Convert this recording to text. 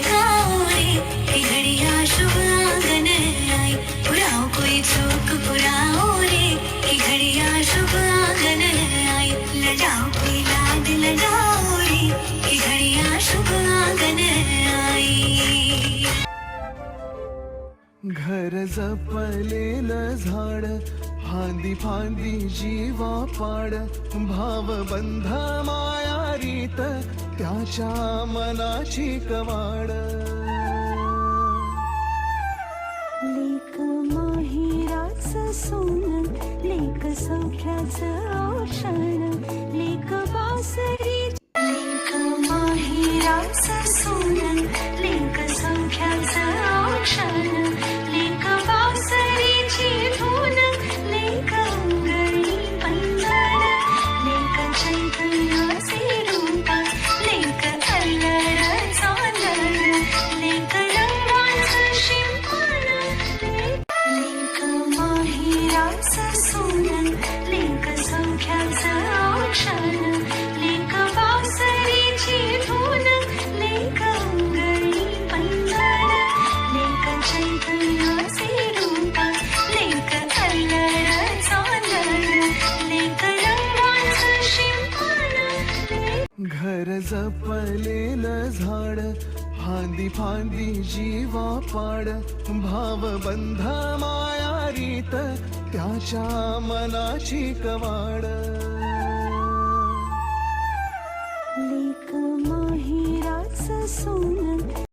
गाओ रे कि घड़िया शुभ आंगन आई। पुराओ कोई चूक पुराओ रे कि घड़िया शुभ आंगन आई। लजाओ कोई लाड लजाओ रे कि घड़िया शुभ आंगन आई। घर जपलेलं झाड फांदी फांदी जीवा पाड भावबंध माया रीत त्याच्या मनाची कवाड लेक माहिराचं सोनं लेक सौख्याचं औषण लेक बासरी लेक माहिराचं सोनं लेक सौख्याचं औषण लेक बासरीची धून लेक अंगणी पंधर लेक चैतन्याचे रूप लेक अल्लड चांदण लेक रंगाचं शिंपण लेक माहिराचं सोनं लेक सौख्याचं औषण लेक बासरीची धून लेक अंगणी पंधर लेक चैतन्याचे रूप लेक अल्लड चांदण लेक रंगाचं शिंपण घर जपलेलं झाड फांदी फांदी जीवा पाड भावबंध माया रीत त्याच्या मनाची कवाड लेक माहिराचं सोनं